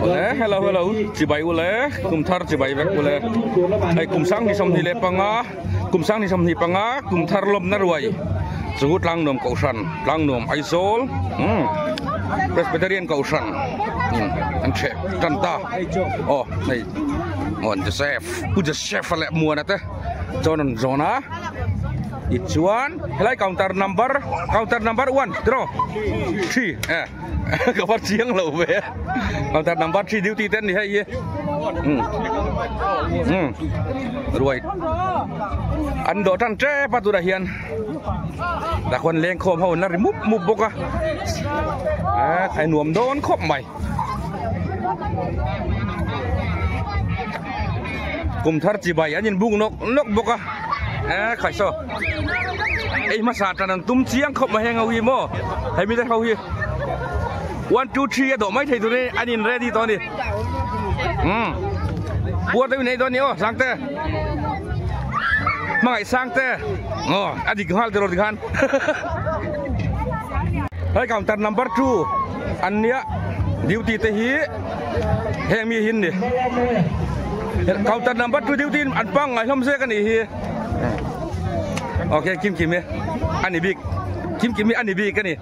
Ule hello chỉ bay ule cùng thar chỉ bay vek ule ai cùng sang đi xong thì lệ panga cùng sang đi xong thì panga cùng thar lom na ruai chú lang nom cậu san lang nom Aizol Presbyterian cậu san anh chef tan ta này on the chef lệ mua nè te cho nên zona it's one helai counter number 1 draw 3 có phát chiếng lẩu về counter number 3 duty tên thì hay gì rồi anh độ trăn tre bắt tôi hiền làคนเลี้ยงโคมเขาน่าริมุบบกอะไอ้หนวมโดนคบใหม่กลุ่มทัดจีบอันยินบุ้งนกบกอะใครโซ่ไอ้มาสาดนั้นตุ้มเชียงคบมาแหงเอาฮีโม่ให้มีแต่เขาฮี1 2 3ดอกไม้ไทยตัวนี้อันนี้เรดี้ตอนนี้ปวดตัวไหนตอนนี้สังเตมาไอ้สังเตอันนี้ก็ฮัลตลอดกันเฮ้ยcounter number 2อันเนี้ยดิวตี้เตฮีแหงมีหินดิcounter number 2ดิวตี้อันปังไงล้มเสื้อกันนี่ฮีโอเคคิมเนี่ยอันนี้บิ๊กคิมนี่อันนี้บิ๊กกันนี่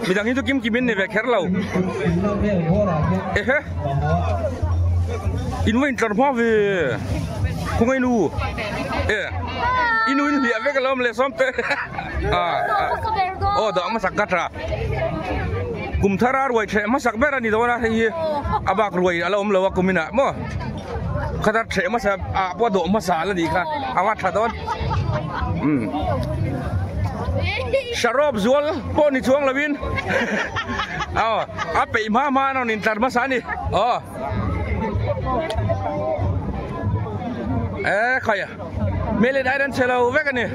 มีดังนี้ทุกคิมนี่แวกแคร์เราอินวินตร์พ่อเวคงไม่รู้อินวินเบียเวกล้มเลยซ้อมเตะดอกมาสักกัตระกุมทารารวยเฉมาสักเบรานี่ตัวนะที่อาบักรวยอะไรเลวกุมินะมั่วขนาดเฉมาสักพวกดอกมาสาแล้วดีค่ะอาวัตถ์ตอนชารอบzwolพวกนี่ช่วงละวินไปมาเนาะนินตร์มาสานี่ใครอะเมเลดไอรันเชลล์เวกันนี่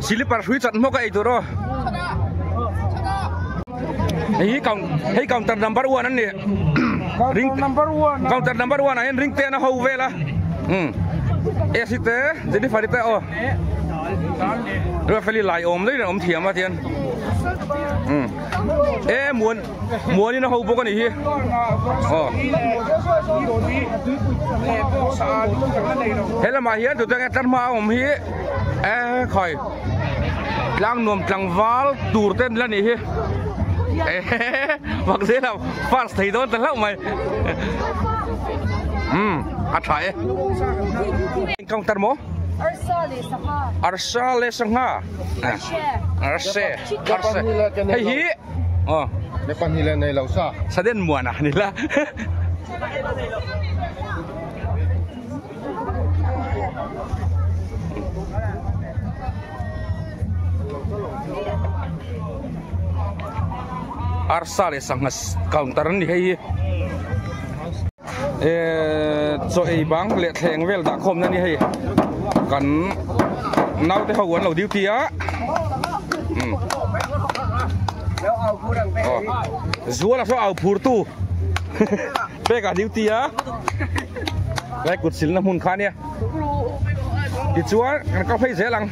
ศิลปะสวยจัดมากไอ้ตัวรอให้counter number 1นั่นนี่ริงcounter number 1นั่นริงเตนะเขาเวล่ะสิเตjadi fariteเรื่องฟลีไลอมเลยนะอมเทียมมาเทียนมวนนี่นะเขาบอกกันนี่ฮีเฮ้ยละมาเฮียตัวเองตัดมาอมฮีคอยล้างนวมจังวาลตูร์เต้นแล้วนี่ฮีบอกเสียแล้วฟาสต์ที่โดนแต่แล้วไหมอัดถ่ายcounter mo Arsale Sangha Arse hey hi depan nila na lausa sa din mo na nila Arsale Sangha counter ni hey soไอ้บังเละแทงเวลตะคมนั่นนี่ให้กันเน่าแต่เขาหวนเราดิวทีอะซัวแล้วเขาเอาผูร์ตู้เป๊กอะดิวทีอะไล่กุดสิลน้ำมุนขาเนี่ยดิซัวกันก็ให้เสียหลัง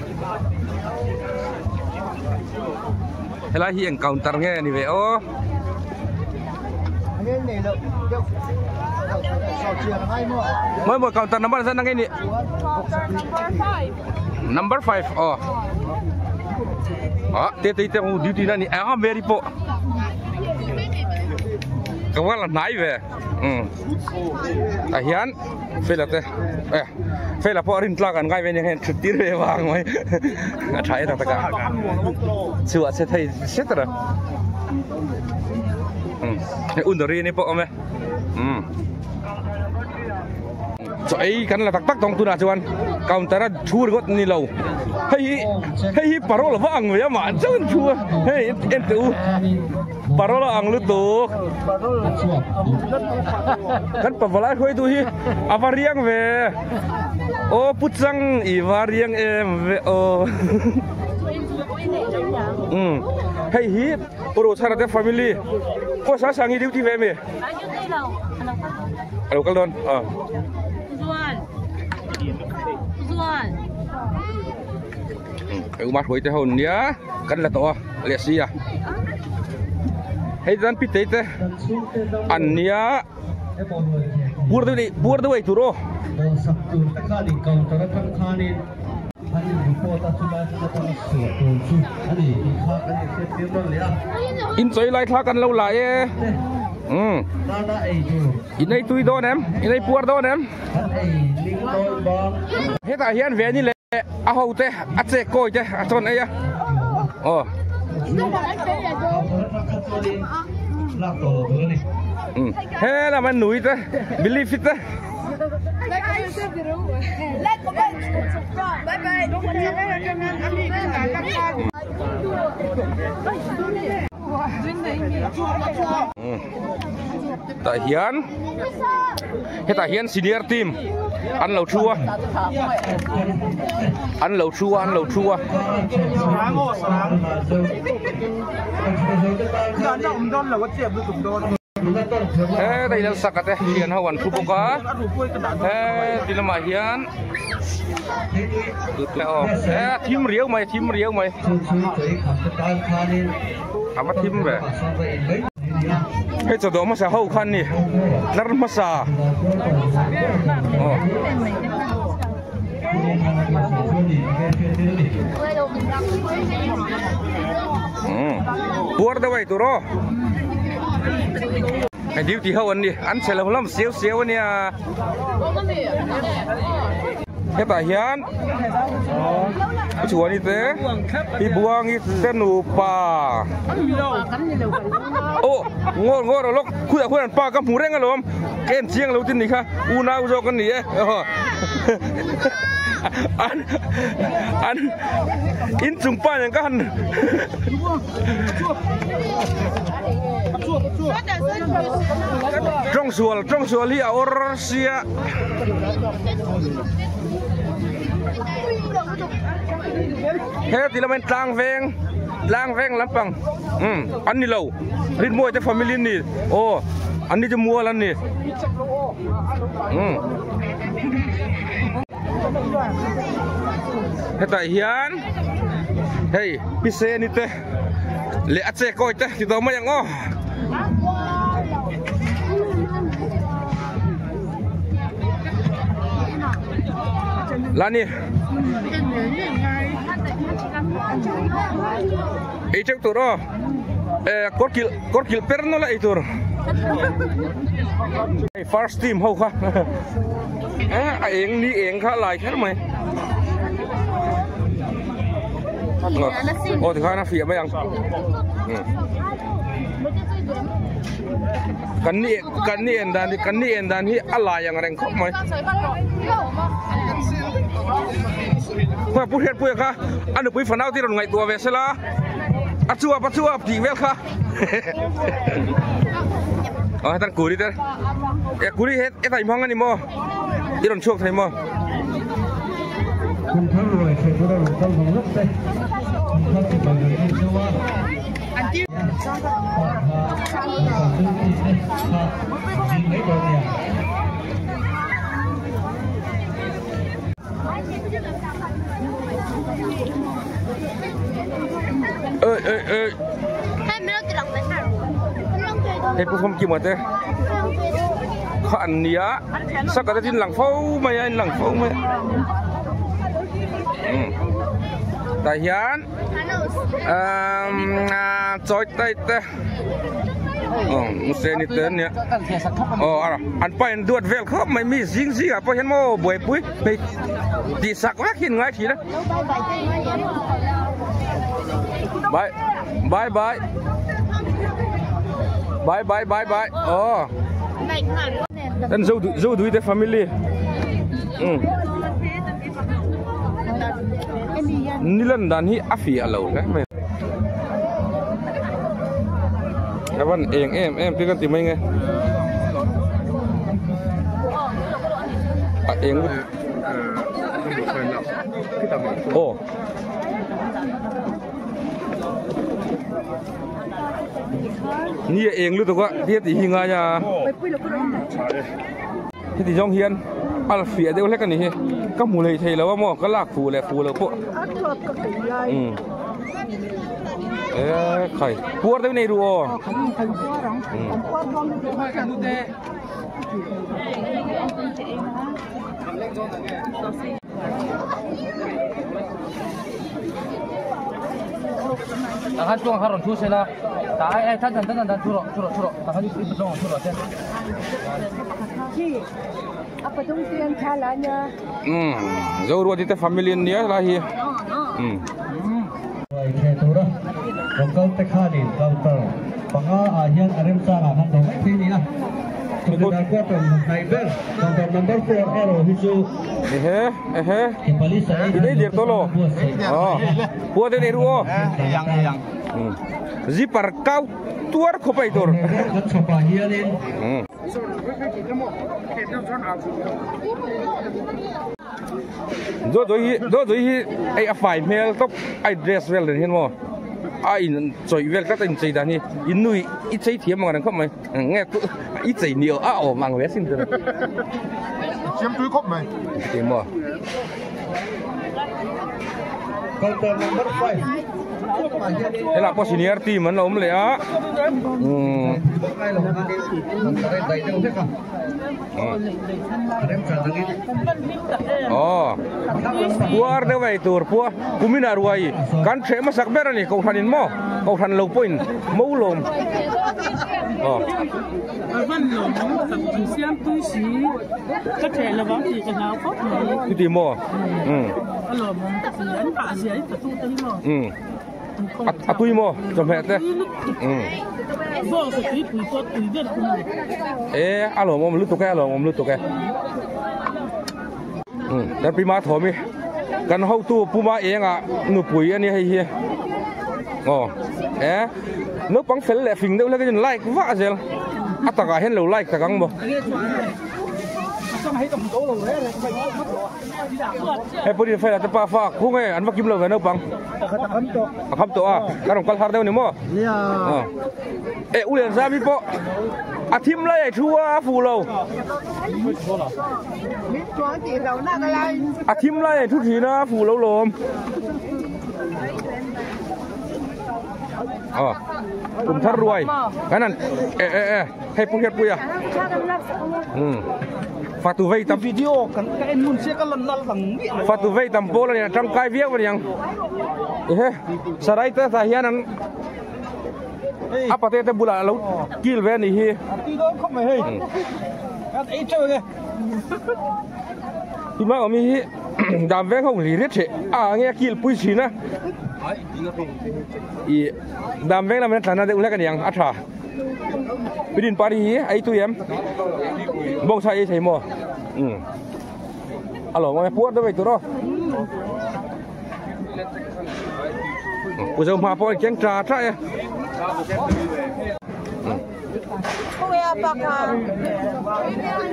เวลาเฮียงเก่าตังเงี้ยนี่เว้ยmới counter number sana ini number 5 tete duty nani very po kawalan nai ve ahian felate fela po rin tlakan ngai ve yang chutir ve wang mai thai ta ka chuwa se thai setra undori ni po ome so ấy kan là tắc tong tu na chuan counter a chur got ni lo hei parola wang ve ma chun chua hei entu parola ang lu tu kan pavala khoi tu hi avariang ve putsang I variang em ve hei hi pro sarate family ko sa sangi duty ve me alo kalon cái umat hoi te hon nia kan la to le sia hei dan pite te an nia bur de wei turo in choi lai thla kan lo la e in đây tui đón em in đây puar đón em hết tại hiện về như lệ à hậu te à che coi te à chọn ấy à thế là mình núi te believe it te tại hiện senior team ăn lẩu chua thế đây là sạc cái hiện hậu ăn chua cá thế thì là mà hiện thế thím riêu mày apa tim be itu do masa hau kan nih nar masa buat dawai tu ro duty hau an nih an selalu lam siu nih hết tại hiện chuột như thế đi buông như thế nụ pa ô ngon rồi lúc khui pa cắm hú reng rồi ken chiang lâu tin này ha una uzo con này an in chung pa yang kan trong sual hi orsia hết thì là mình lang veng lắm bằng ăn đi lâu đi mua cho family nè ăn đi cho mua lần nè hết tại hiện hey pise ni te le ache coi te thì tao mới ăn Lani Icek turo korkil perno la itur first team hau kha eng ni eng kha lai kha mai thì kha na fia mai ang kan ni endan hi ala yang reng khop mai qua put hết pui kha anh được pui phần nào thì rồi ngày tua về sẽ là achua thì về kha thằng cùi đi thế cùi đi hết cái thầy mong anh đi mo đi đòn chuộc thầy mo Hei pun không chịu mà thế, khăn nia, sao cả tin lằng phâu mày anh lằng phâu mày, tại hiện, choi tay thế, xe đi tới nè, anh phải đuổi về khóc mày mi gì à, phải hiện mô buổi buổi, mày đi sạc quá khi ngay chỉ đó, bye. Bye. Dan jauh duit family. Nilan dan hi afi alau kan. Kawan em pikan timai nge. Eng. Oh. Nia eng lu tu quá, biết thì hinga nha. Thế thì Jong Hiền, Alfia deu le kan ni ka mulai thei lawa mo ka lak fu le po khai puar deu nei ru o akan tuang haron tu sela ta ai tan thuro akan itu betul thuro sen apa dong tiang calanya zo ru di te family dia lah hi Tura lokal tekhani counter panga ahian arem sara han dong ini lah sudah kuat Naiber counter number 4 arrow hisu kembali saya ini dia tolo puar deu nei ru o yang zipar kau tuar khopai tor coba hialin do hi ai afai mel top ai dress well den hin mo ai choi wel ka tin chei dan hi inui I chei thiam ngan khop mai nge I chei niu a o mang ve sin ter chiếm túi khóc mày ti mo counter number 5 ai la po senior team man om le a ai lo ngani counter dai deu thế cả arem sara lagi puar de vai tur pua kumina ruai kan the ma sak ber ni ko thanin mo ko than lo point mo lom văn lộn thằng xem tôi xí có thể là bảo gì cái nào có thể ti mo lộn thì anh bà gì ấy phải tu tới mà tui mo chom he te vô cái tùy biết không alo mo lu to ka dan prima thomi kan hau tu puma enga nu pui ani hei hi no pang fel le fing deu le kan like wa zel ataka hen lo like takang bo he puri fe ta pa fa ku nge an wa kim lo ve no pang kham to kan kal har deu ni mo ulen sa mi po athim lai thua fu lo athim lai thu thi na fu lo lom cùng thắt ruồi cái này hay pung hiệt pui à phạt tù vây tầm video kan cái mun se kan lan lang phạt tù vây tầm po là này trong cái viết vậy nhang sarai ta sahian apa te bula lo kil ve ni hi ti do không mày hey ai chơi kìa thì mà mi hi đam ve không lý riết thế nghe kil pui xí na đam ve là mình thằng nào để uống cái nhang atra bidin pari hi ai tu em bong sai sai mo alo mo puat do vậy đó bây giờ mà po chén trà trái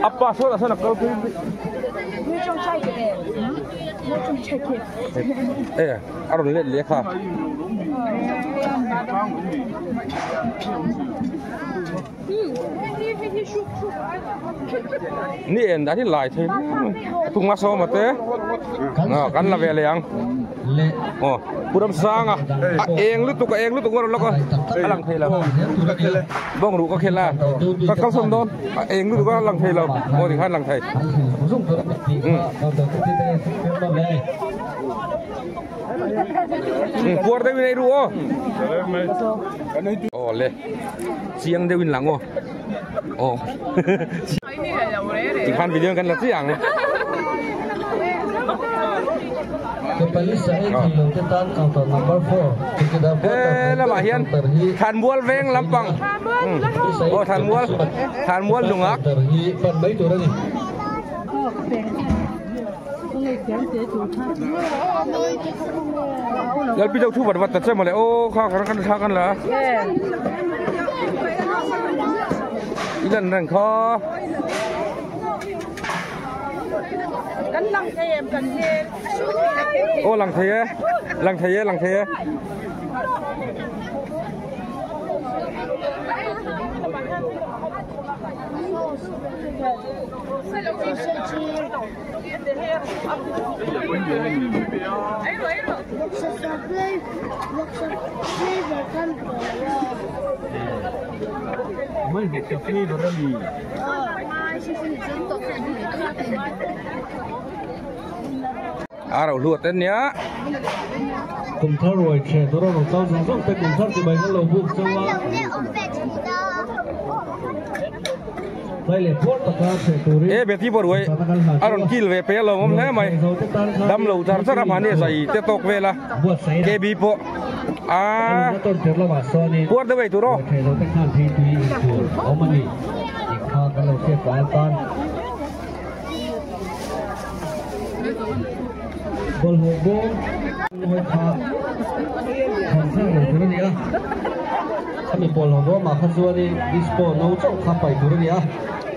apa so sana kau tu aron le kha ni en đã thì lại thế tung ma so mà thế kan là về liền puram sang eng lu tu ngor lo ko alang thei la bong ru ko khela ka kal som don eng lu ko alang thei la mo thì khan lang thei puar de nei ru le chiang de win lang thì khan video kan là chiang kembali saya kilometer counter number 4 là bà hiền than mual veng lampang than mual dungak phần mấy chỗ đây Yal pi thu vật vật tật xem mà lại kha kan là lần rằng kho Kan lang thêm cần thêm. Lăng thế. Mới biết cà phê rồi đó gì. Đâu luộc tên nhá. Cùng thao rồi trẻ tôi đâu tao dùng rất tên cùng thao thì bài nó lầu buộc cho wa. Đây là thuốc tất cả trẻ tôi. Ê bé tí bồi rồi. Aron kill về bé lâu hôm nay mày. Đâm lầu thằng rất là phản địa dày tiếp tục về là. Cái bị bộ. À. Buat đâu vậy tụi nó. Trẻ tôi tất cả thì tùy ông mình đi. Khao cái lầu xe của con. Bol hobo ngồi khao. Không sang được rồi nhá. Kami bol hobo mà không xua đi dispo nấu trong khắp bảy rồi nhá.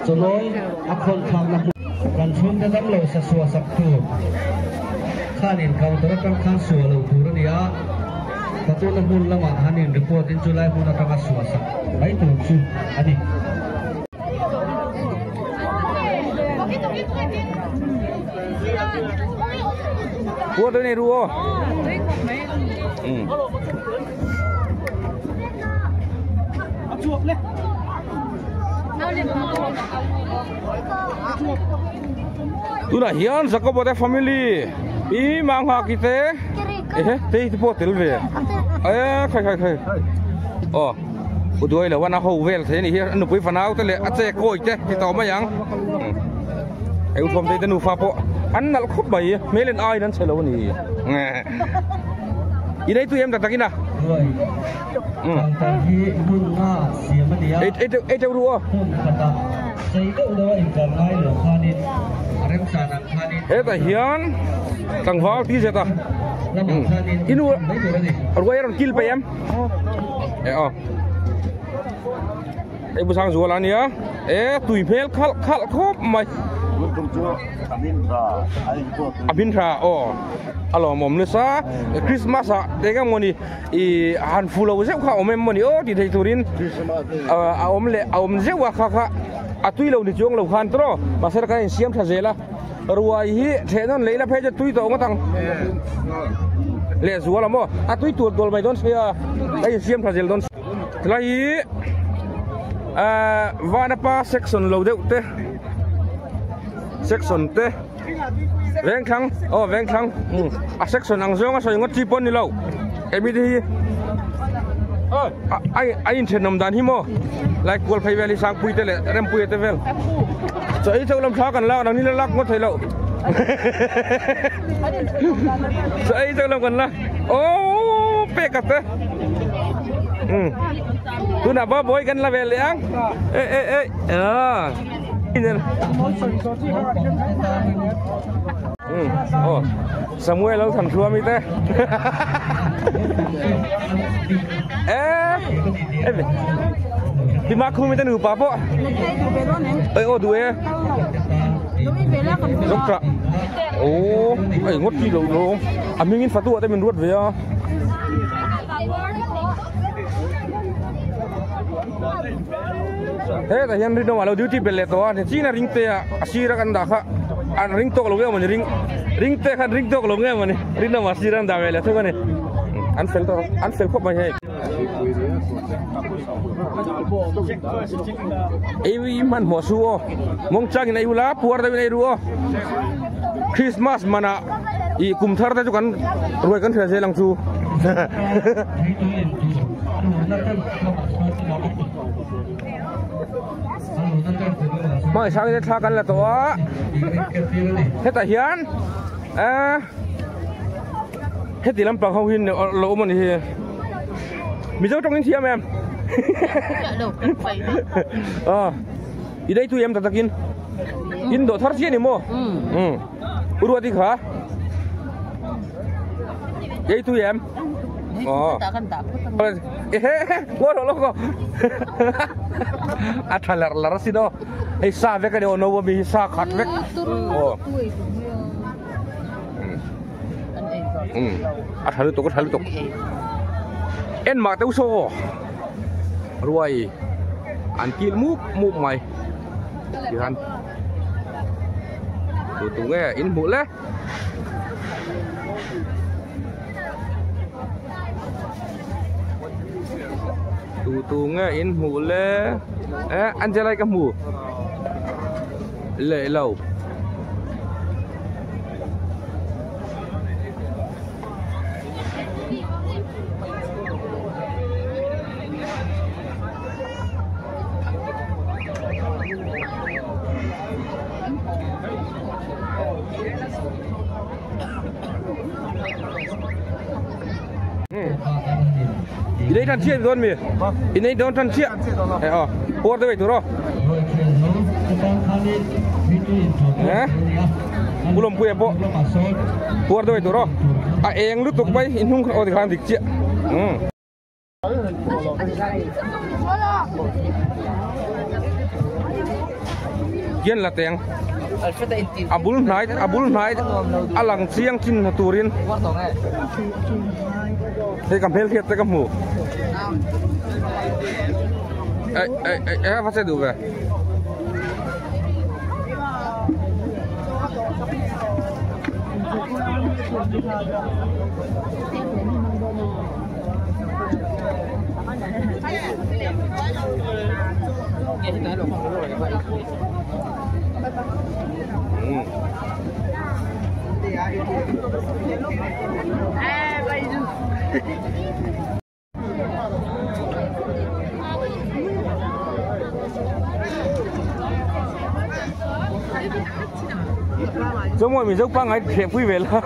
Cho nói akon khang na kan chung da dam lo sa suwa sak tu. Khanin counter kan khang suwa lo tu rồi nhá. Satu lembun lama hanin report in July pun akan suwa sak. Baik tu su ani. Buat đây này ruo. Tu nak hian sakop pada family. I mang hak kita. Teh tu pot telve. Khai. Oh. Udoi là wana hou vel thế này hian anu pui fanau te le ache koi te ti to ma yang. Eu thom te nu fa po. An nal khop bai melen ai nan chelo ni. I đây tu em tak takin ah. Tadi bunga siapa dia? Itu ruo. Kata saya itu udah ingkar lain loh kanin. Arem sana kanin. Ta hian tang wal ti se ta. Inu arwai ron kil pa em. Bu sang zual ani ya. Tui phel khal khop mai. Abintra alo mom le sa Christmas a tega moni I handful of zeu kha omem moni ti thei turin om zeu kha atui lo ni chong lo khan tro maser ka siam thazela ruai hi thenon leila phe tui to ngatang le zuala mo atui tur dol mai don sia ai siam thazel don lai vanapa section lo deu te section te veng thang a section ang zong a soi ngot chi pon ni lo emi di ai in thenom dan hi mo like gol phai veli sang pui te le rem pui te vel so ai chau lam tha kan la nang ni lak ngot thai lo so ai chau lam kan la pe ka te tu na ba boy kan la vel yang Samuel lo thằng thua mi te. Di mak khu mi te nu pa po. Due. Doktra. Ngot ki lo. Amingin fatu te min ruat ve ya. Ta hian rin no lo duty bel to ni china ring te asira kan da kha an ring to lo nge ring te khan ring to lo nge mani rin no asira da vela to mani an fel khop mai ei man mo suo mong chang nei ula puar da nei ruo Christmas mana I kum thar ta chu kan roi kan thre se lang chu mai sang cái thàกันlà to thế tại hiền hết thì làm bằng không hin lỗ mà thì mình giấu trong những chiếc em đi đây tụi em ta takin in độ thoát chiếc này mua uru đi khá đây tụi em gua lo ko athalar larasido ai sa ve ka de ono bi sa khat vek athalu to en ma teu so ruai an kil mu mai dihan tunge in mu le tunge in mu le an jalai ka mu le lâu ini dan siap tuan mi, ini dan siap, buat tu itu roh, belum punya buat tu itu roh, yang lu tuk bay, inung oh dikan dikci, kian lah teng, abul naik, alang siang cin turin. Thế cầm hết thiệt tới cầm mũ. Phát xe đủ về. Giống mọi mình dốc băng ấy thì vui vẻ là.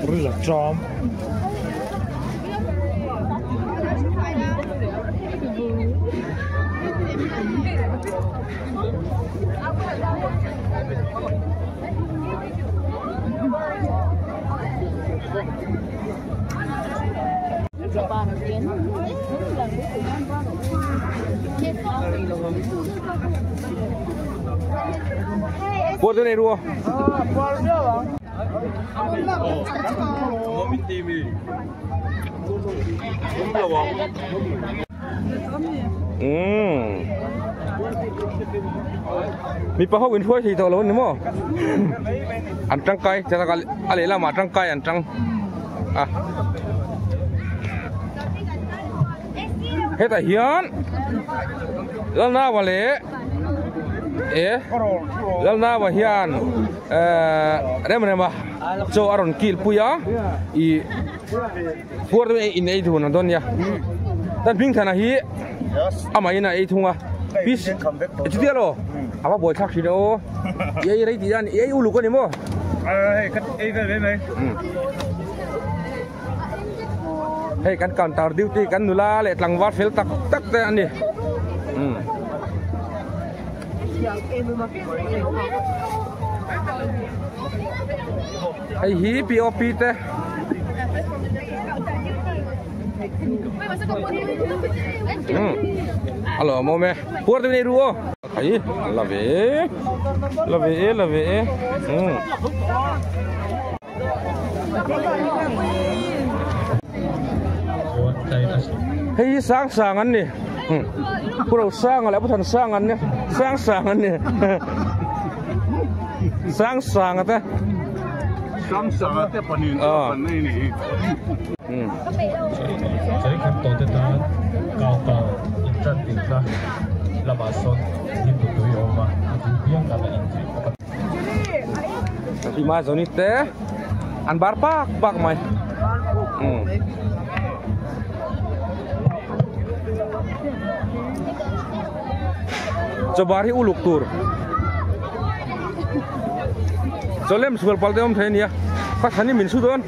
Rất là tròn. Buat ini dua. Mi pahau in thôi thì tao lớn đúng không? Ăn trăng cay, cho tao lấy là mà trăng cay ăn trăng. À. Hết tại hiến. Lần nào mà lẽ. Lần nào mà hiền. Đây mà cho aron kill puya. I. Buat ini itu nonton ya. Dan ping tanah hi. Ama ina itu ngah. Bis. Itu dia loh. Apa boleh cak sih lo? Iya ini dia ni. Iya ulu kan ni mo. Hei kan kantor duty kan nula le tlang wat fel tak tak te ani. Hei hi POP te. Alo mau me. Buat ni ruo. Ai, lave. Hei sang an ni. Pura sang ala bukan sang an ni. Sang an ni. Sang ata. Sang ata panin ni. Jadi kan tahu tentang kau insan tingkah labason itu tu yang mah yang kata insan. Tapi mas ini teh an bar pak mai. Coba hari uluk tur. Solem sebel palte om teh ni ya. Pas hani min sudon.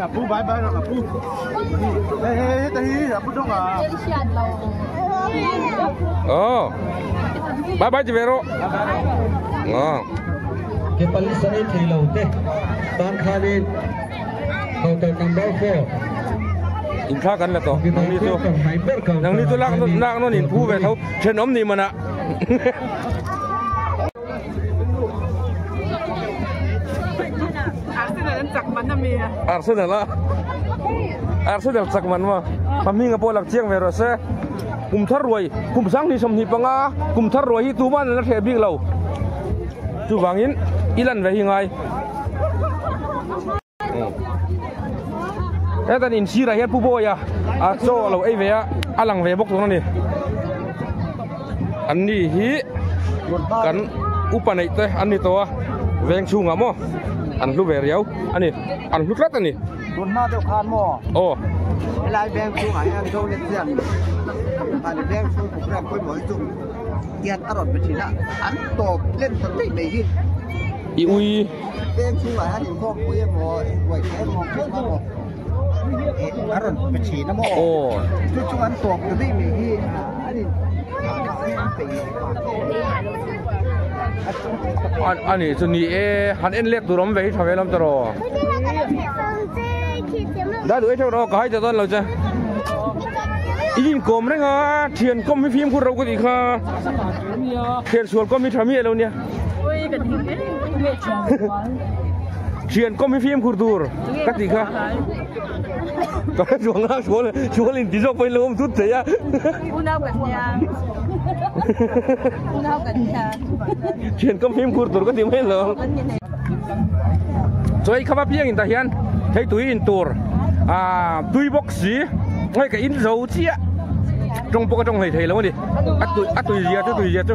Apu bye apu. Tadi apu dong ah. Oh. Bye Jevero. Oh. Ke paling sering theilau te. Tan khalin hotel number 4. อินท่ากันแล้วก็นังนี่ตัวลักนั่นอินผู้ไปเขาเช่นน้ำนี่มันอะอาร์เซนอลจักมันนะเมียอาร์เซนอลจักมันมาทำให้กับพวกหลักเชียงเวรเซ่กลุ่มทรวยกลุ่มสังที่สมนิปังกลุ่มทรวยที่ตัวบ้านนั่นเทบิกเราจู่วางอินอีลันไปยังไงแต่ตอนนี้ชีไรเฮ็ดผู้บ่อยโซ่เราไอ้เวียอลังเวียบกตรงนั้นนี่อันนี้ฮีกันอุปนิเตอันนี้ตัวเวงชูงามออันลูกเวียเรียวอันนี้อันลูกรัดอันนี้รุ่นหน้าเดียวกันหม้อโอ้ลายแบงชูหายอันโตเล็กเสียนอันแบงชูผมแรกไปหมอยจุ่มเกียนอร่อยไปทีละอันตบเล่นสติในที่อีอุยแบงชูหายอันนี้พ่อคุยหมอไหวแค่มองขึ้นมาหมออร่อยไปฉีดนะหมอโอ้ชุดชวนตบอยู่ที่มีที่อันนี้อันนี้ส่วนนี้หันเอ็นเล็กตัวล้มไปทำไมล้มตลอดได้ดูไอ้เจ้าเราก็ให้เจ้าต้นเราจะยินกลมได้ไงเทียนก็ไม่พิมพ์คุณเราก็ดีค่ะเทียนส่วนก็ไม่ทำเมียเราเนี่ยเทียนก็ไม่พิมพ์คุณดูก็ดีค่ะก็ช่วงนั้นช่วงลินที่เราไปล้มทุบเสียคุณเอากันยังคุณเอากันยังเทียนก็พิมพ์คุณดูก็ดีไม่เลยช่วยข้าพเจ้าอินตาเฮียนให้ตุยอินตัวตุยบ็อกซี่ngay cả in dấu chia trong bộ trong thầy lắm đi ắt tùy gì chứ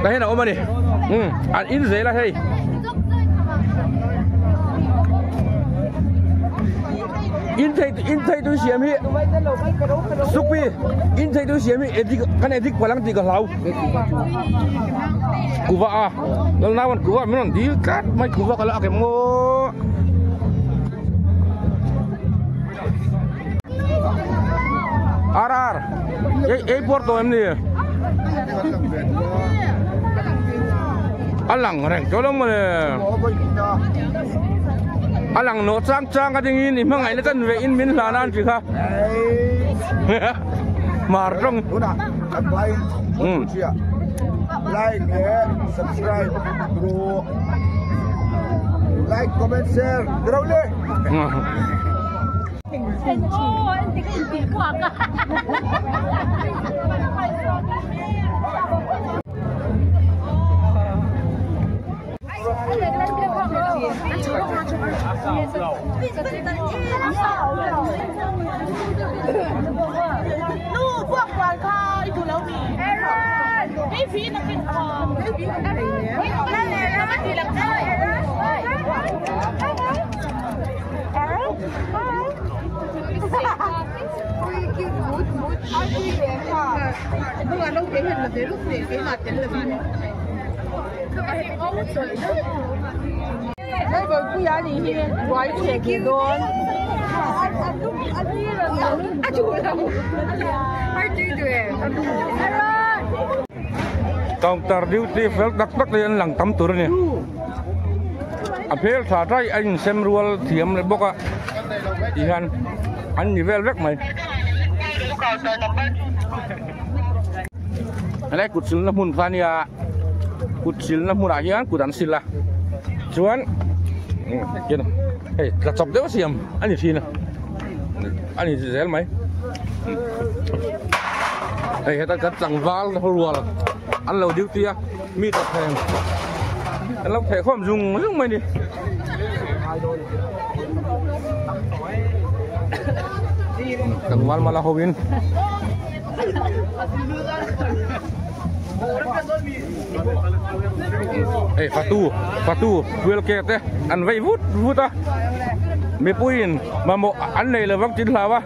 đấy nào mà đi in giấy là thầy in thầy tôi xem hi supi in thầy tôi xem hi edik kan edik palang tiga lau kuva lalu nawan kuva memang di kat mai kuva kalau akan mau Arar, Porto em đi. Alang reng, tolong mana? Alang no trang cái tiếng in, mang ngày nó cần về in min là nan chứ ha. Mà trong. Like, subscribe, grow, like, comment, share, grow lên. Anh tìm hoặc nu buộc quạt kho itu lâu mì cái phí nó kinh hòm cái phí nó đi cái này nó mất thì làm sao Đúng là lúc cái hình là đến lúc này cái mặt chính là mình đây rồi cứ giá gì hi quái trẻ kia luôn anh chủ đâu hai chị tuyệt counter duty fel dak lên lang tam tur ni apel sa trai anh xem rual thiam le boka ihan anh ni vel vek mai này cụt xíu năm hun phan ya cụt xíu năm hun aja kan cutan sila cuman gini gak cop deh siam ani sini ani zel mai kita kacang val rual anh lâu điếu tia mi tập thèm anh lâu thèm không dùng mày đi cần val malah hobin Fatu, will get đấy, ăn vay vút à, mấy puin mà một ăn này là vắc chín là ba,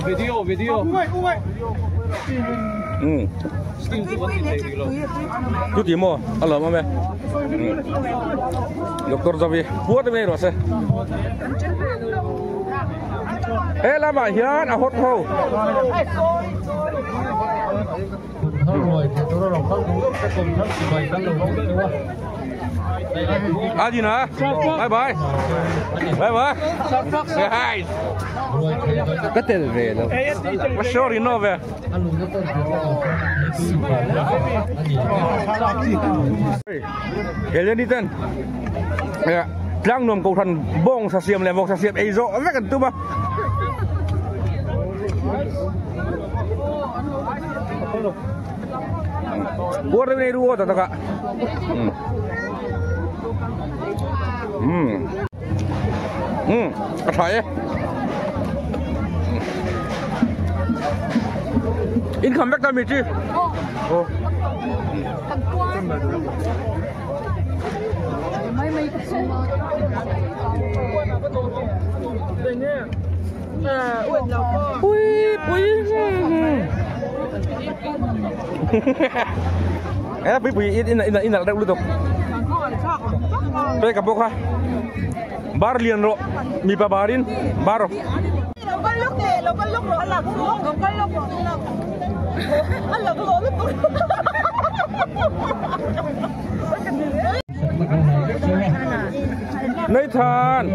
video, tu timo, alo mame, doktor Zavi, buat apa ini rasa? là mà hiền à hốt hô gì nữa bye bye bye bye hai cái tên về đâu mà sorry nó về lên đi tên đang nằm cầu thần bông sà xiêm vòng sà xiêm ấy rõ rất cần tư mà buat ini dua tak tak saya income back kami sih oh ini ada dulu tuh. Pe kapok ha. Bar lian ro, mi pa barin, baro. Nơi thân,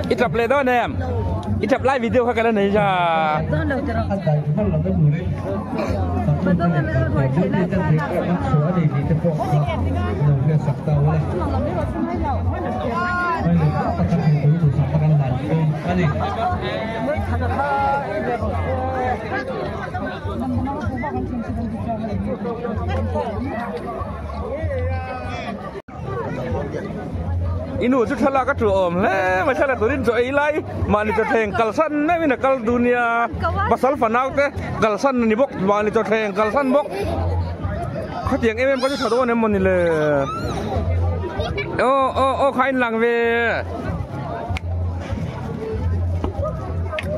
ít tập lên đó nè em, ít tập live video khác cái này cha. Inu chút là các trường lẽ mà sao là tụi nó ấy lại mà đi cho thèn kalsan này mình là kal dunia pasal fanau thế kalsan này bốc mà đi cho thèn kalsan bốc có tiếng em có chút thằng đó em muốn là ô khai làng về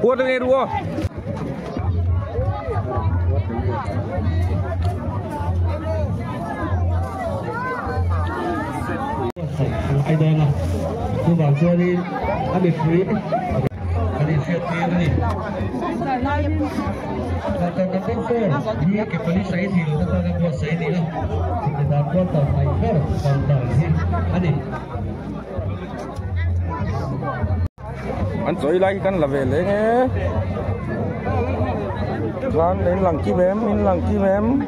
qua đây nghe đua ai đây nào tôi bảo cho đi ăn được free ăn được free này là tao đã có phê đi cái phần sấy thì tao đã có sấy đi đâu thì tao có tao phải phê còn tao thì ăn đi anh chơi lại căn là về lấy nghe lan đến làng chim em đến làng chim em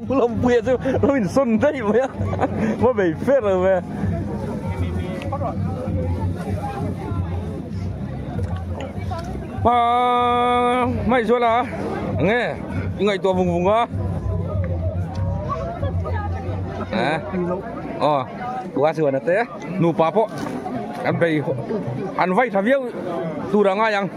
lông bia chứ nó mình xuân đấy mà bị phết rồi về mà mày nói là nghe ngày tua vùng vùng á tua sườn là thế nụ pa po anh bị anh vay thằng viêu tu đã ngayยัง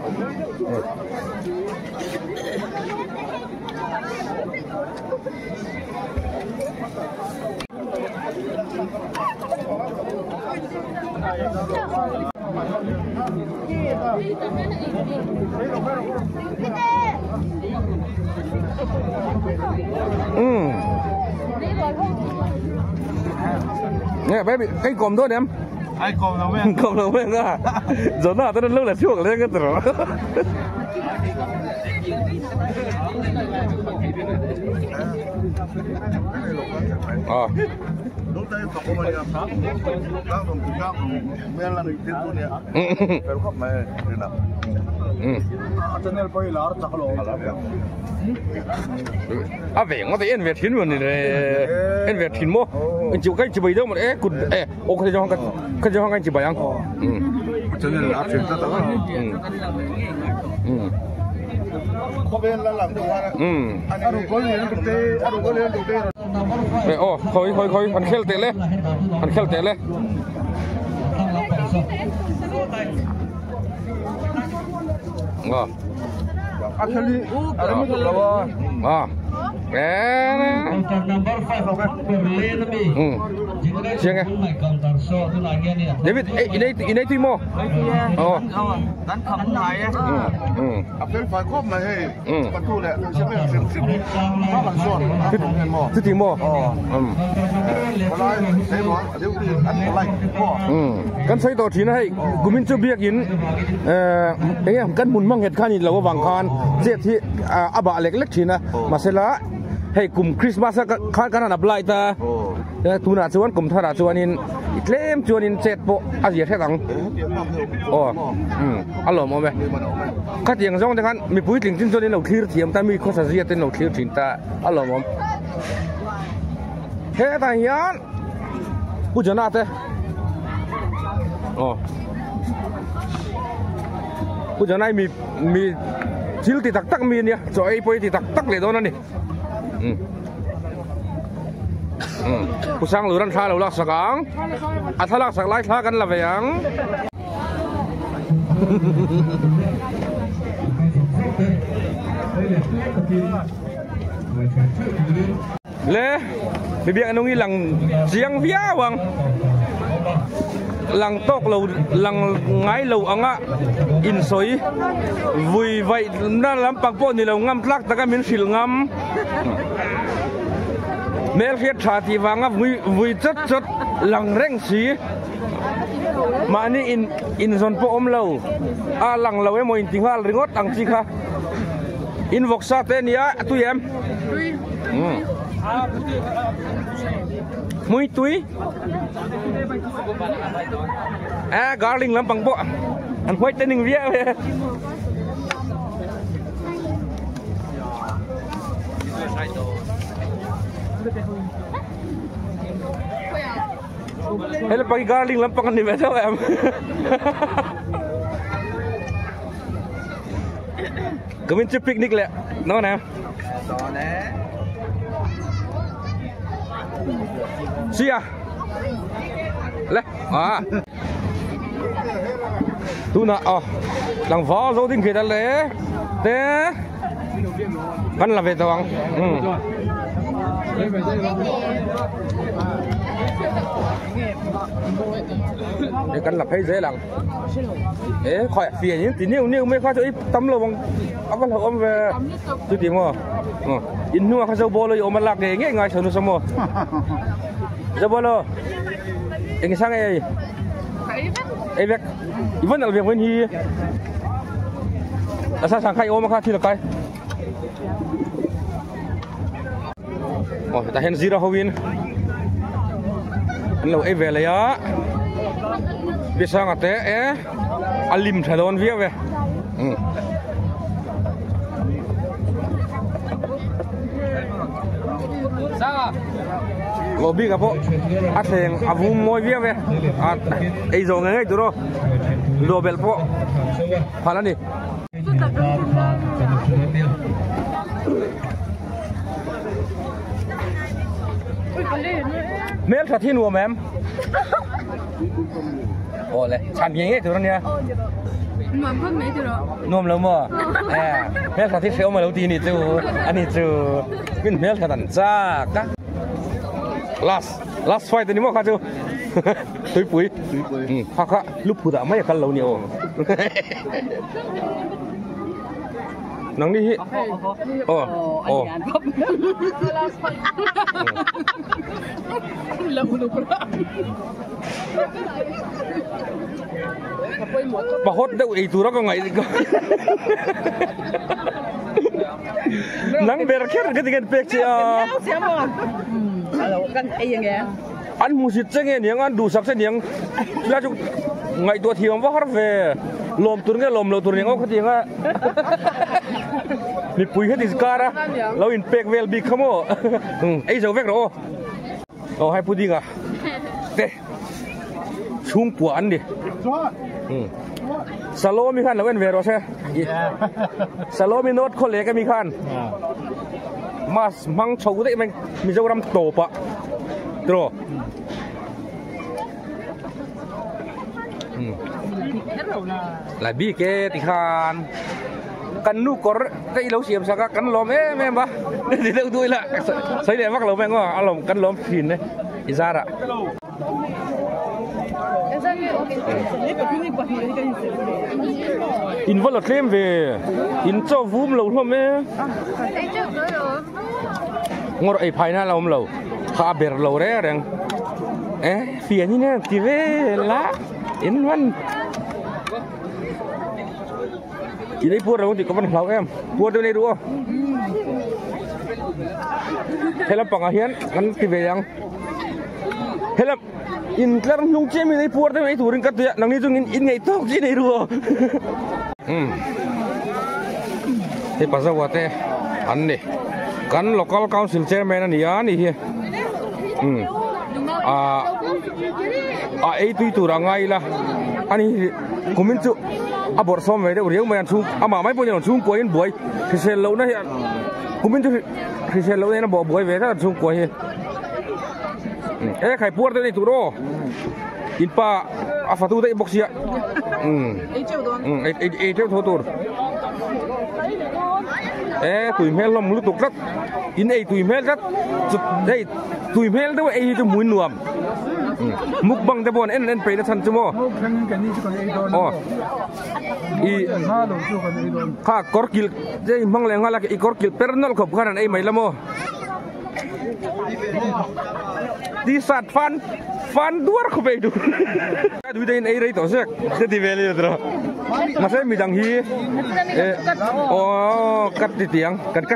nghe bé bị cái cồm thôi em ai cồm đâu mẹ cồm đâu mẹ ra giờ nào tao lúc là chuột lên cái tờ lúc đấy học của mình các đồng chí các mẹ là người tiên tu nè phải học mẹ thế nào cho nên bây giờ nó chắc là về nó thấy em Việt thiên luôn này em Việt thiên mua anh chịu cái chỉ bây giờ một cùn ô cái cho hàng anh chỉ bài ăn cho nên là chuyển ra đó có bên là làm được anh có liền thực tế anh có liền thực tế thôi anh khel tệ lên actually number 5 Berlin Siang ya. David ini timo oh đánh không này á bên phải khốp này hay còn thu này sẽ phải xịn nó bằng xuân nó không hề mò thứ timo có nói thế đó nếu như ăn lạnh bỏ kan sai to thina hai gumin chu biak in kan mun mang het khani lo wang khan je thi aba lek lek thina masela hey kum Christmas khan kan na blai ta tuna chuan kum thara chuan in tlem chuan in chet po azia the tang alom me khat yang jong kan mi pui tling tin chuan in lo thlir thiam ta mi khosa zia ten lo thlir thin ta alom he ta hian pu jana te pu jana mi thil ti tak tak mi nia cho ai poi ti tak tak le don ani pusang luran tha lo lak sakang athalak sak lai tha kan la veang le bibiak anong ilang siang via wang lang tok lo lang ngai lo anga in soi vui vậy na lam pak po ni lo ngam tlak taka min sil ngam mel khiat tha ti wanga vui chat chat lang reng si ma ni in zon po om lo a lang lo e mo in tinghal ringot ang chi kha in voksa te nia tu em mui tui garling lam pang po an hoi te ning via ve hele pagi garling lam pang ni ve sao em Kemin chơi picnic lẹ nó nè xí à lẹ tu nè đằng phó dấu tin kia đã lẽ thế vẫn là về tàu để cắn lập hay dễ lắm ế khỏi phiền những tí nhiều mấy khoa cho ít tấm lô bằng ốc văn hậu về tôi tìm mà in nua khá dâu bò lô ôm mặt lạc để nghe ngay chờ nó xong mà dâu bò lô anh sang ấy ấy việc vẫn là việc bên hi là sao sang khai ôm mà thì là cái ta hiện zero howin anh lâu ấy về lấy á biết sao ngặt thế alim thay đón viết về sao lobby cả bộ ăn thèn avum môi viết về ấy rồi ngay tụi nó đồ bel bộ phải là gì mẹ thật thiên nuông em ồ lệ chạm gì hết tụi nó nha nuông lâu mà mẹ thật thiên mà lâu tin đi chú anh đi chú mình mẹ thật đàn ra các last fight thì mà khai chú túi bụi khá lúc phụ đã mấy cái lâu nhiều nắng đi bà hốt đâu ý tụi nó có ngày nắng bè khét cái gì cái chị ăn mù xịt chứ nghe niềng ăn đủ sạch chứ niềng là chúng ngày tua thiềm vác hết về lồm tuần cái lồm lầu tuần niềng ốc cái tiếng á mi pui hết thì cả ra lâu in pek vel bị không ô ấy giờ vét rồi hai pui đi à đây chung của ăn đi salo mi khan là bên về rồi xe salo mi nốt khôn lệ cái mi khan mà mang chầu đấy mình dâu đâm tổ bạ rồi lại bi cái thì khan cắn nu có cái lâu xiêm sao cắn lom em ba thì đâu tôi lại thấy để mắc lom em quá lom cắn lom thìn đấy thì ra ạ in vợ lọt thêm về in cho vúm lâu thôi mẹ ngồi ấy phải na lâu lâu khá bể lâu đấy rằng phía như này thì về lá in văn chỉ đây buôn rồi thì có văn pháo em buôn đây đúng không thế là bằng hiến ăn thì về rằng thế là in là nhung chơi mình đây buôn đấy mấy thủ đừng cắt tuyệt năng đi dùng in ngày tốt chứ này đúng thế bây giờ vậy anh này kan local council chairman ani ya ni hi ai tu rangai la ani kumin chu abor som ve de riang man chu ama mai pon chung ko in boy khisel lo na hi kumin chu khisel lo na bo boy ve ta chung ko hi khai puar de tu ro in pa afatu de boxia ei cheu thotur tụi mel lom lu tục rất in ấy tụi mel rất đây tụi mel đâu ấy cho mũi nuông mục bằng cái bọn en phải nó thành chứ mò ha cor kil đây mang lên là cái cor kil personal khop khan ấy mấy lắm mò đi sát fan duar khop ấy được tụi đây ấy đấy tổ chức cái gì về liền rồi mà sẽ mi đằng hi cắt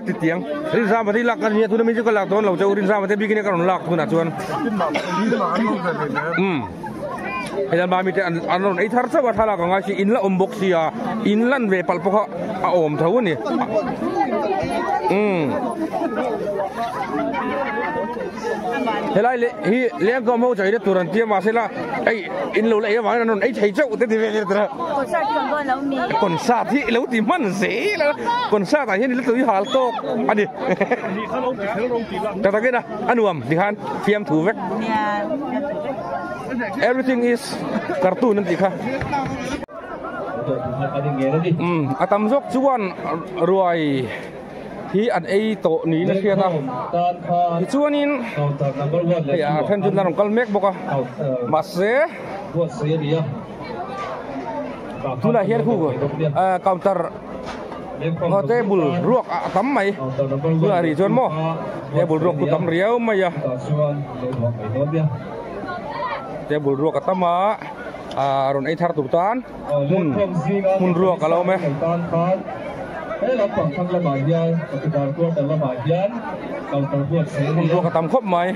ti tiang rin ra mà đi lạc cái gì tụi mình chỉ có lạc thôi lâu châu rin ra mà thấy bikin cái còn lạc tụi nào chuan hay là ba mi anh nói ấy thar sao mà thà là còn ngay chỉ in là box gì in lan về palpo họ thấu nè thế lại hi liên com hỗ trợ để tụi anh tiêm mà sẽ là ấy in lâu lại mà nó ấy thấy châu thế thì về rồi còn xa thì lâu thì mất dễ là còn xa tại hiện là tụi họ to anh đi ta cái đó anh uom đi han phim thủ vét everything is cartoon nanti kah atam jok chuan ruai hi an ei to ni na khia ta chuan in ya than jun lan kal mek boka ma se tu la hian khu counter ho table ruok tam mai tu la ri chuan mo table ruok ku tam riau mai ya table ruok tama ron ei thar tu tan mun ruok alo me mun ruok tam khop mai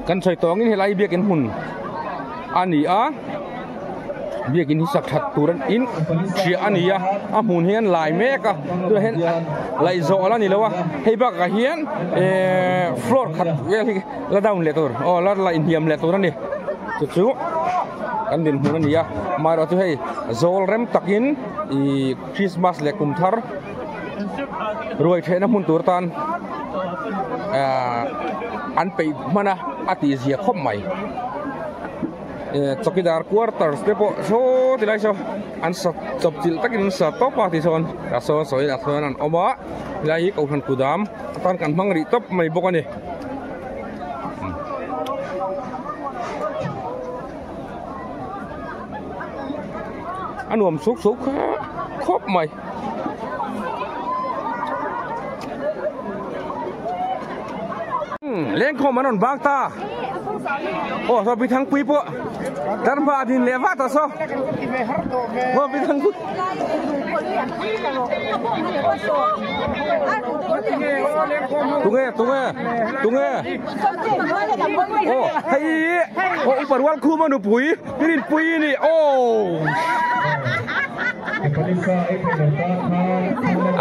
kan soi tong in helai biak in hun ani biak in sak that turan in chi ania mun hian lai meka tu hen lai zo la ni lawa hei ba ka hian floor khat la down le tur la in hiam le tur ni chu kan din hun ania mai ro tu hei zol rem takin i Christmas le kum thar ruai thena mun tur tan an pe mana ati zia khop mai chokidar quarters tepo so tilai so an sa chop til takin sa to pa ti son ka so soi da thon an oma lai ko han kudam tan kan mang ri top mai bokani anuam suk khop mai lên không mà non bang ta sao bị thằng quý po tan ba din leva ta so bị thằng quý tung nghe hay parwal khu mà nó pui tin pui ni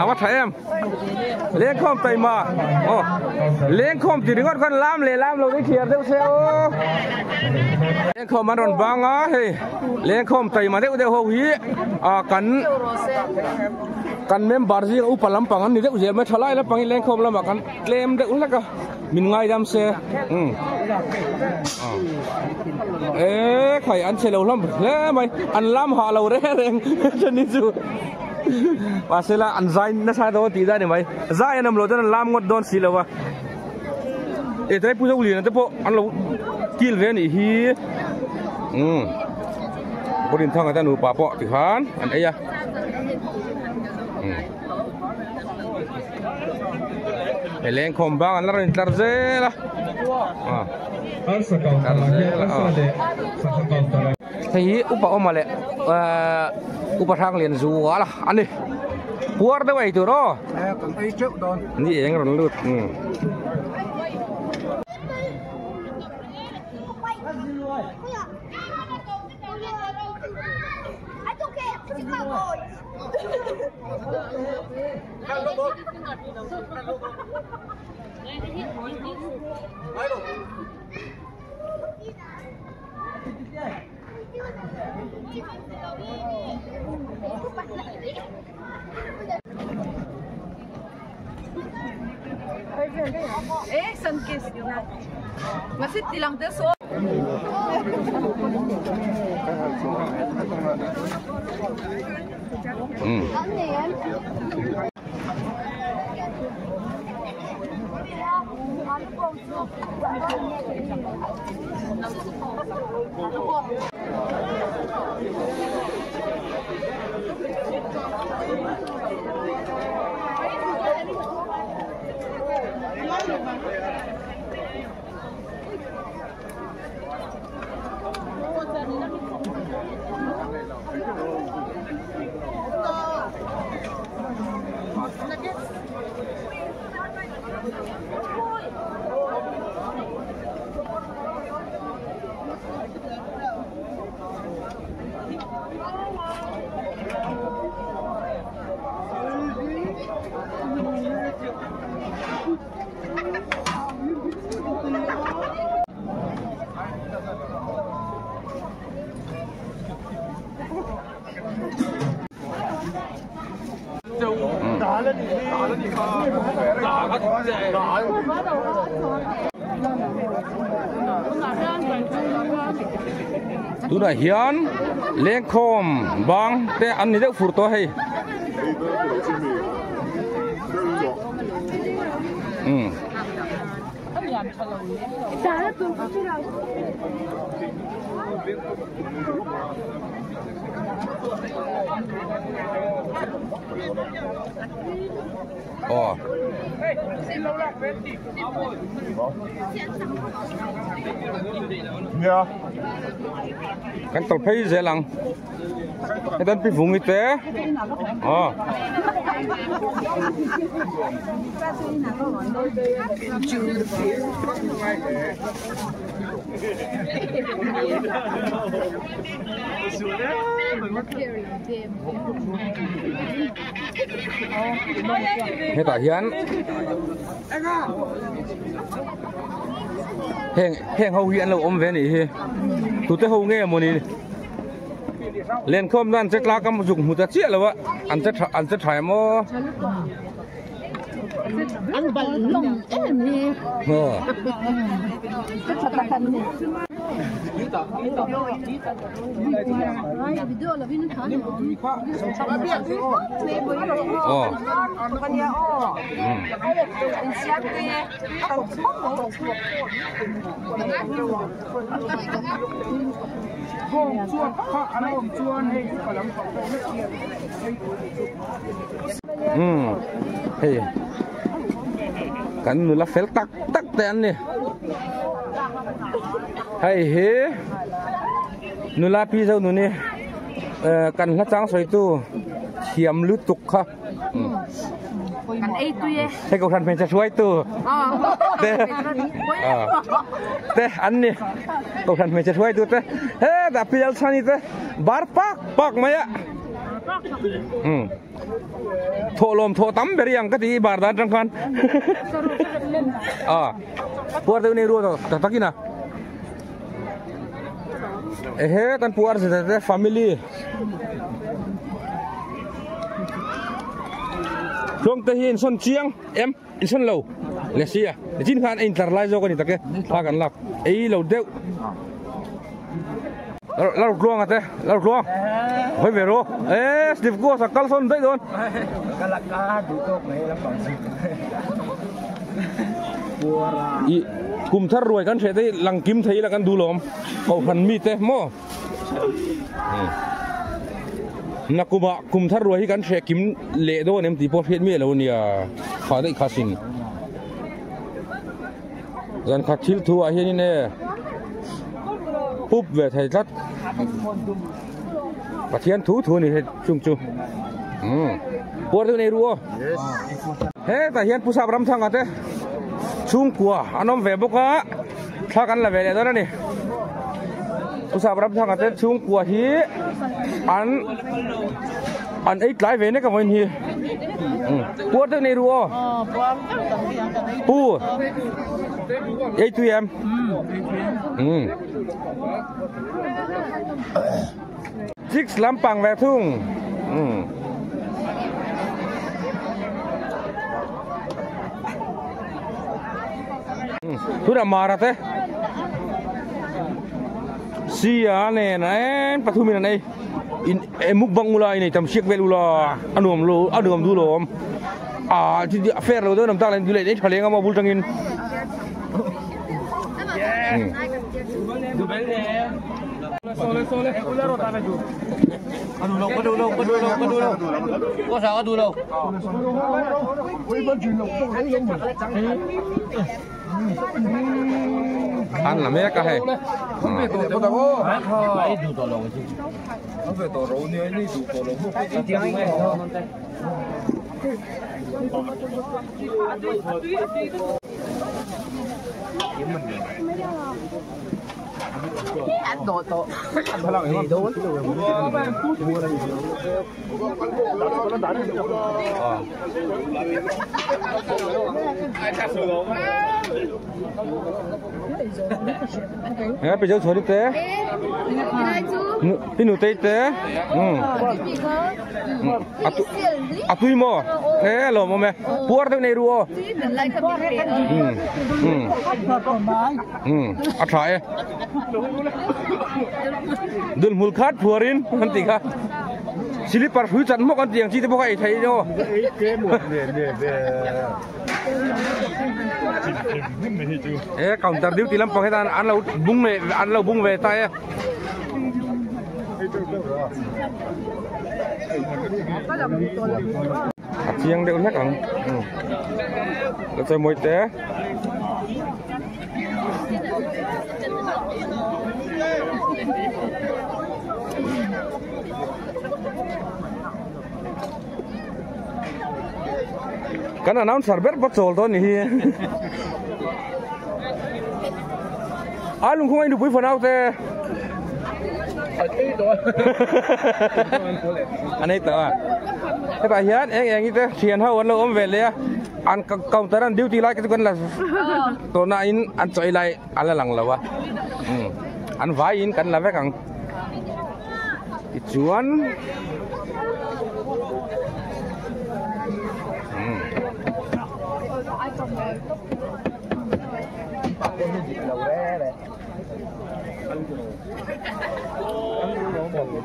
mà thấy em lên không tay mà lên không chỉ đứng con lam lâu đi thiệt đâu sao lên không mà đòn băng á thì lên không tay mà đâu hầu hí cắn mềm bạc gì u palam pangan ni đâu giờ mới thalai là pangi lên không là mà cắn lem đâu là cả mình ngay đam xe phải ăn xe lâu lắm lẽ mày ăn lam họ lâu đấy reng chân đi chú và sẽ là ăn dai nó sai đâu tí ra này mày dai nằm lâu cho nên lam ngọt đòn xì lâu à trai pu jau li na te po an lo kil ve ni hi borin thang ata nu pa po ti khan an eya eleng khom bang an la rin tar je la thì upa oma le upa thang liền dù quá là anh đi puar đâu vậy từ đóนี่เองรถลุดsunkist na. Masit ilang teso. tu đã hiền lên khom bang te anh này phur to hay kan tol pay zelang edan pi vungi te hết cả hiến heng hậu hiện là ôm về này tụi tôi hậu nghe một này lên không nên chết lá cam dùng một chiếc là vậy ăn chết thoải mái ăn bẩn lông em nè hey kan nula fel tak tak ten ni hey he nula pi sau nu ni kan la chang soi tu thiam lu tuk kha kan ei tu yeให้กองทันเป็นจะช่วยตัวแต่อันนี้กองทันเป็นจะช่วยตัวแต่เฮ้แต่พิจารณานี่แต่บาร์ปักมาอ่ะโถลมโถตั้มเบรียงก็ตีบาร์ดานจังกันปวดตัวนี้รู้ตัวตะกี้นะเฮ้ตันปวดสิแต่ familyช่วงตะหินส่วนเชียงอินส่วนเราเลเซียจีนผ่านอินเตอร์ไลซ์กันนี่ตะเกียพากันหลักเราเดียวเรากลัวกันเต้เรากลัวเฮ้ยเวโรสติฟกูสักกัลส่วนได้โดนกัลกาดูโต๊ะไหนแล้วฝั่งสิ กลุ่มทรวยกันเฉยได้หลังกิมไทยแล้วกันดูลมเขาหันมีเตะโม่นักกุบะกลุ่มทรวยที่กันเฉยกิมเละโดนเอ็มตีพอเพชรมีแล้วเนี่ยขาได้ขาสินยันขัดชิลทัวร์เฮียนี่เนี่ยปุ๊บเวทไทยรัฐปะเทียนถูนี่เห็ดจุ่งปวดตัวในรัวเฮ้แต่เฮียนผู้สาวรำทางกันเต้ชุ่งกัวอันน้องเวบุกะถ้ากันละเวเลยตอนนั้นนี่ผู้สาวรำทางกันเต้ชุ่งกัวที่อันไอ้กลายเวนี่กับวันนี้ปวดตัวในรัวปูไอ้ตัวเอ็มจิกลำปังแวทุ่งทุนมาระเต้เสียเนี่ยนะปฐุมินันไอ้มุกบังอุลายนี่จำเชียกเวลุลาอันนวมดูลมที่เฟรเราด้วยน้ำตาเลยดูเลยได้ทะเลงมาบุลจังอินดูไปเลยโซเลอุลาโรตาไปดูมาดูก็สาวก็ดูเราอันละแม่ก็ให้เนี่ยไปเจ้าสวนดิเต้พี่หนูเต้อะตุยโมเนี่ยหล่อโมแม่ปวดตัวในรัวอะถ่ายดุลมุลคัดผัวรินมันติค่ะสิริปาร์ฟิวจันมกันเตียงที่จะพวกไอ้ไทยเนาะกังตาดิวตีลำปองให้ตาอันเราบุ้งเวตายเชียงเดียวนักอังเราจะมวยเตะkan announcer betul tuh nih. Alung kau ini bui fanau teh. Aneh itu ah. Tapi hiat yang itu sian hawan lo om vel ya. An counteran duty like itu kan lah. Tuh nain an coy like ala lang lawa. An vain kan lah kang. Ijuan.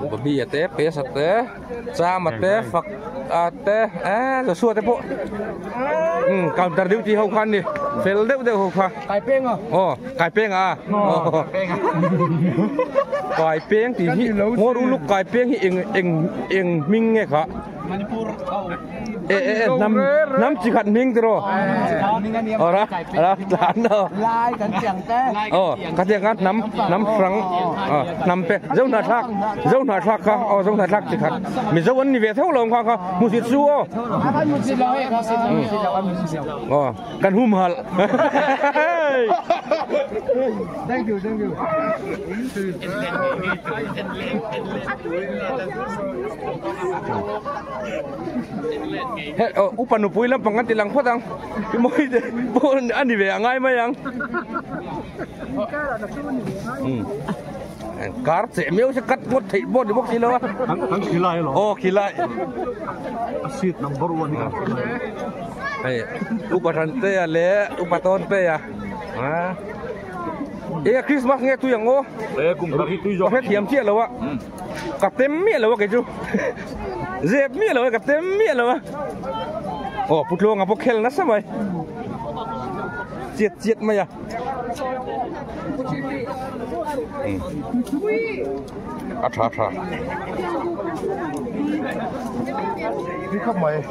Babi teh, pes teh, sama teh, fak teh, sesuatu teh po. Counter duty hau kan ni, fail deh hau kan. Kai peng ah? Oh, kai peng ah. Oh, kai peng ti, mau dulu kai peng ing ming nghe kah? Manipur. Nam cikat ming terus. Orang tahan no. Lai kan tiang teh. Oh, kan tiang kan nam frang. Nam pe. Jauh nasak kah? Oh, jauh nasak cikat. Misalnya ni betul loh kah? Musit suo. Oh, kan humhal. Thank you. Upan upui lang pangan tilang potang. Moy pun ani be angai mayang. Kar se meu se kat bot thei bot bok silo. Ang kilai lo. Oh, kilai. Asit number 1 ni. Upatan te le, upaton pe ya. Christmas nghe tu yang ngo. Kum kar tu jo. He thiam chia lo wa. Ka tem mi lo wa ke ju. Dẹp miệng rồi gặp tem miệng rồi mà. Ồ, phút luôn à, phút khéo nát sao vậy? Chiết mà à? Atra. Đi khắp mày.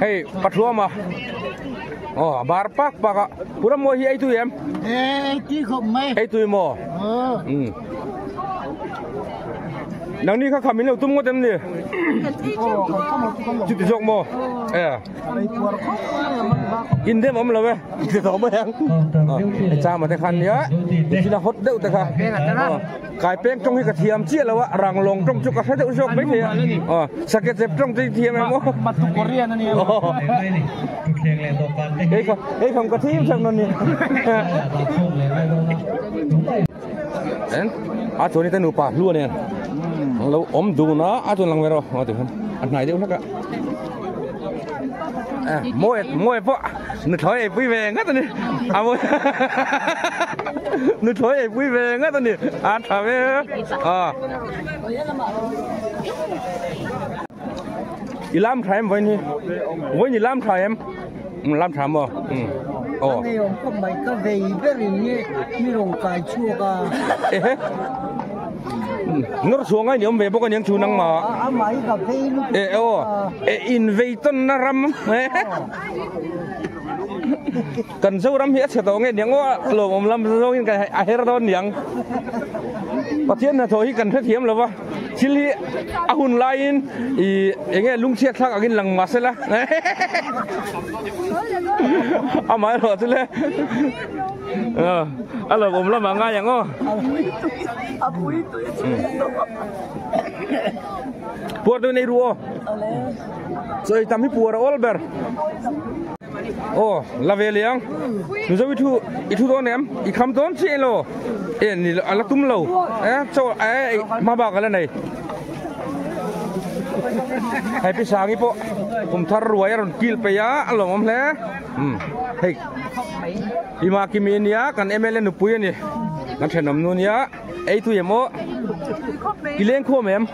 Hey, patrua mà. Oh, bar pak pak. Pura mo hi ai tu em. Đi không mày. Ai tu mo. Nang ni kha khamin lo tum ngo tem ni. Chu ti jok mo. In dem om lo ve. Ti to mo yang. Cha ma te khan ya. Ti na hot deu te kha. Kai peng trong hi ka thiam chia lo wa rang long trong chu ka sa deu jok mai thia. Saket jep trong ti thiam mo. Mặt tu Korea na niya. Ei không có thiam trong non ni. Chỗ này tên nụ pa luôn nè. Lâu ốm đủ nó chỗ lăng về rồi, ngồi từ ăn này đều khác ạ. Môi vợ, nụ thổi vui vẻ ngắt rồi nè. Môi, nụ thổi vui vẻ ngắt rồi nè. Thả về. Làm thay em với nhỉ làm thay em, làm thay mà. Ngày hôm có mấy cái về bên này mi rồng cải chua cả. Nó xuống ngay nếu về bố con những chú năng mà. Mấy cà phê lúc. Invasion na ram. Cần sâu ram hết sẽ tao nghe những ngõ lồng ông lâm sâu những cái ai hết đó những. Bắt thiên là thôi cần thiết hiếm là vâng. Chỉ li ahun lain nghe lung chết khác ở cái lăng mà sẽ là. Mấy rồi thế này. Alo ông lâm mà ngay những ngõ. Puar tu ni ruo. Rồi tami puar Oliver. Oh, lave liang. Nu zo itu don em. Ikam don chi lo. Ni ala tum lo. So ma ba kala này. Hai pi sang ipo. Kum thar ruai ron kil pe ya alo mom le. Hey. Ima kimin ya kan ML nu pui ni. Kan thenam nu ya. Ei tu yemo. Ileng kho mem.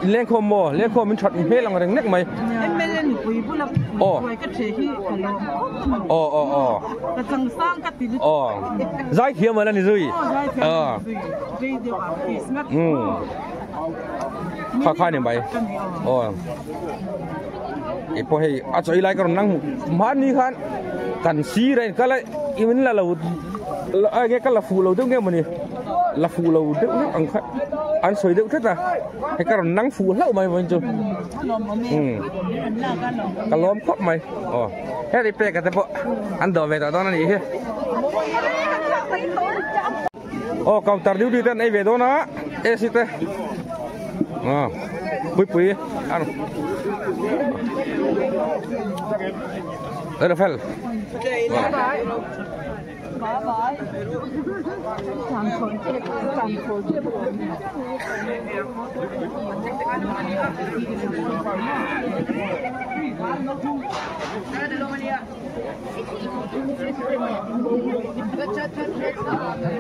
Ileng kho mo, leng kho min thot mi he lang reng nek mai. Em lên quỳ bút lập quỳ cái chế hi cái thằng sang cái tiền Giải thiệu mà là gì rồi khai niệm bài ipo hay achoi lai karon nang mani khan kan si ren kala imin la lo nghe kala fu lo nghe mà ni la fu lo ang kha an soi deu thết à hay karon nang fu lau mai vẫn chưa cả lom khóc mày hết đi pe cả thế bộ ăn đồ về tao đó này cầu tar điu đi tên ấy về đó nó ê xí tê bụi ăn đây là phèn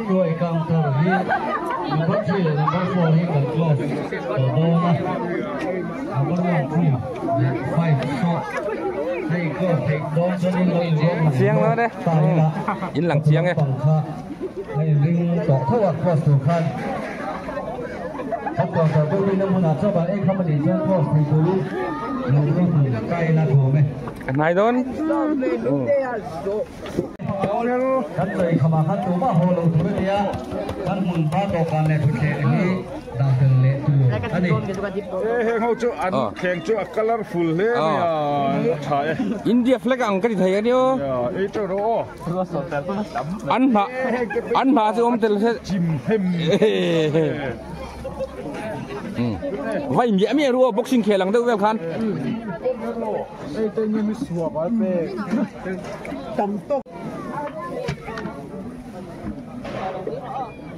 Rồi cầm thử đi, bắt chỉ là bắt phô đi cầm close, ở đâu na, ở bên ngoài team, five shot, hay có thể đón cho nên lợi dụng xiang nữa đấy, in lặng xiang ấy, hay linh đỏ thâu à cross thủ khăn, không còn sở tôi đi năm nào cho bạn ấy không để cho cross thì tôi luôn, mình có thể cay là thủ mày. Này đón. Kan tôi không mà tu ba hồ lô tu dia kan mun ba to kan le tu che ni da den le tu ani Heng chu an kheng chu colorful le ya thai India flag ang cái thầy anh yo. e to ro Anh mà chứ ông tên là chim hem vậy nhẹ mi rùa boxing khe lang đâu vậy khan e to ni mi suwa ba pe tam to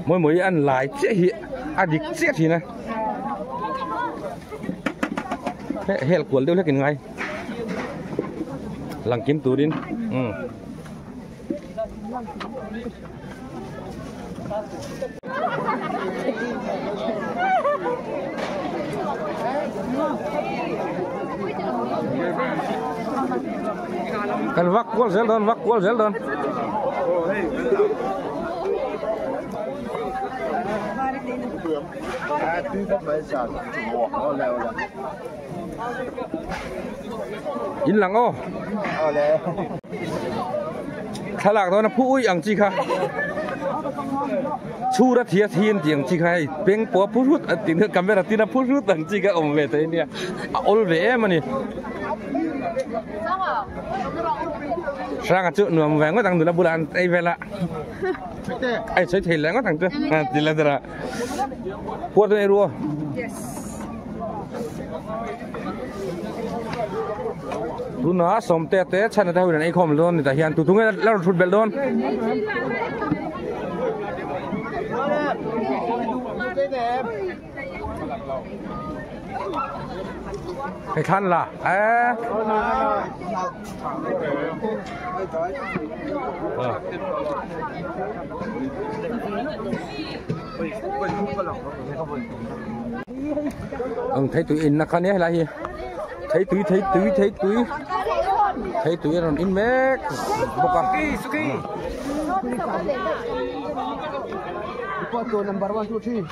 mỗi ăn lại chết hiện ăn đi chết thì này hết cuốn đều hết cái ngay lằng kiếm túi đi kan vak kual zel don in lang o thalak đó là phụ ui ang chi kha chu ra thia thiên tiếng chi khai beng po phút hút tiếng nước camera tin là phút hút ang chi ka om về tới nè ol về mà nè sang chỗ nườm về ngó thằng nữa là bulan ai về la ai chơi thì lại ngó thằng nữa thì là thế là quật này rùa lúc đó sống tết tết chăn ở đây hồi này không luôn thì hiện tụi chúng ấy lao thụt bèn luôn cái khăn là thấy tụi in nó khăn ấy là gì thấy tụi nó in mét bọc à number 1 2 3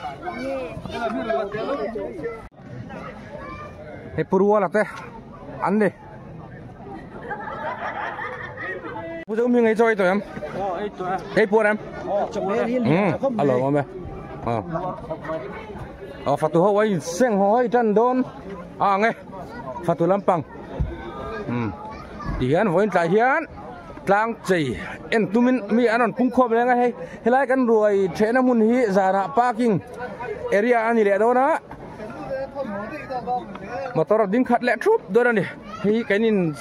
hey purwa là thế ăn đi bây giờ mình ngay chơi tụi em hey pur em alo ông em phạt tụi họ ấy xem họ ấy chân đôn nghe phạt tụi Lampang hiền với tại hiền lang chỉ en tụi mình mi anh còn cung khom lên ngay hay lại cái rồi chế nó muốn hi ra parking area anh đi đâu đó motor đinh khát lẹ chút đó nè hi cái nhìn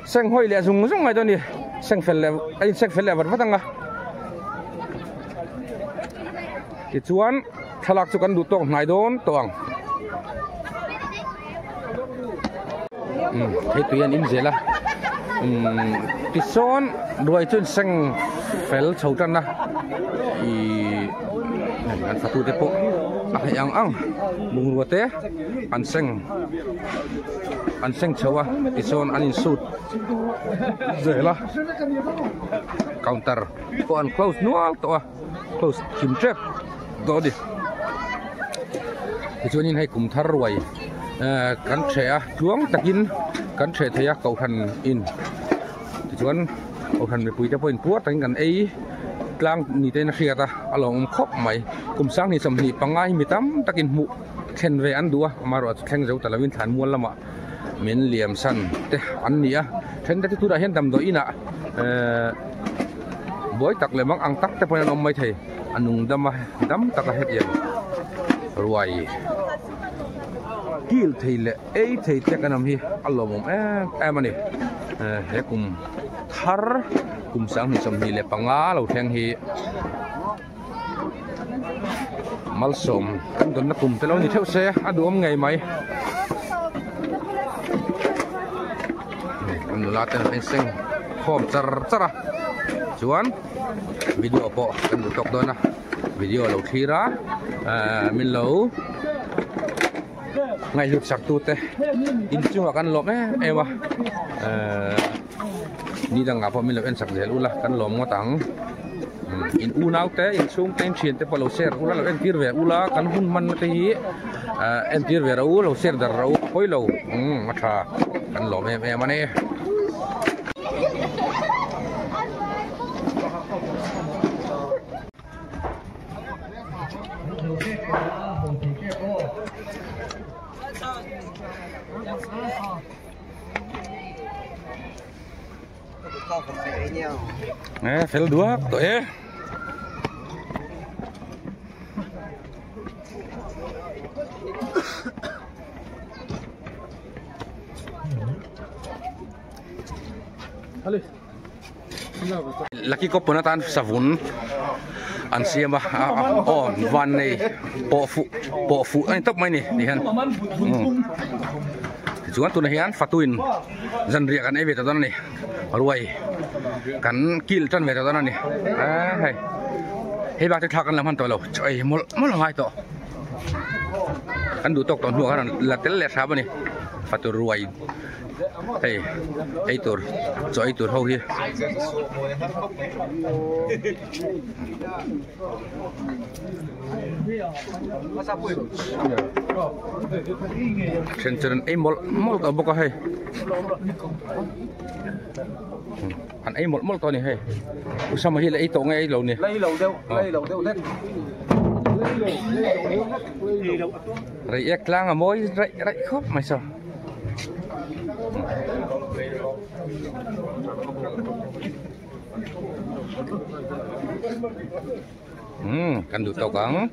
sang hoi lẹ dùng ngay đó nè sang phèn lẹ vật vắt tăng à cái chuan thalak chu kan du tong nai don tong cái tụi in dễ là cái son đuôi trên sang phèn chầu trăn na anh phát tu depo ang mung ruột té anh sang chầu cái son anh sút dễ là counter còn close nual to close kim trap đó đi thì cho nên hay cùng thar ruồi cắn trẻ chuông takin cắn trẻ thấy cầu thần in thì chuan cầu thần bị bụi cho bụi puốt thành gần ấy lang ni tên kia ta along khóc mày cùng sáng ni sầm ni pangai mi tam takin mu khen về ăn đua mà rồi khen dấu tại là viên thản muôn lắm ạ miền liềm săn thế ăn nia khen đã tu đã hiện tầm đó in ạ bói tắc lại mắc ăn tắc thế phải ông mấy thầy ăn nung đâm tắc là hết tiền rồi kêu thầy lệ ấy thầy chắc cái nằm hi along em anh này hết cùng thar cùng sáng thì sầm hi lệ panga lâu thang hi mal som kan don na kum te lo ni theu se aduam ngai mai an la ten en seng khom chara chuan video po kan du tok do na video lo thira min lo ngai lut sak tu te in chung kan lom em ni dang apa min lo en sak zel ula kan lom ngotang in unau te in sung ten chien te palo ser ula lo en tir ve ula kan hun man te hi en tir ve ro lo ser dar ro poi lo matha kan lom em ane fel dua tuh ya. Laki ko punatan savun an siya ba van này po fu anh tóc mai nè đi han chúng tôi này fatuin dân riêng kan về tao này ruồi kan kil chân về tao này hay hay bác thắc kan làm han tao lâu trời mất là hai tao kan đủ tóc tao nuôi kan là tel lẹ sao này fatur ruai hey tur cho ai tur hau hi chen ai mol ka boka hey anh ấy một con này hay sao mà hi lại tổ ngay lầu này lấy lầu đâu đấy rồi ek lang à mối rậy khóc mày sao kan du tau kang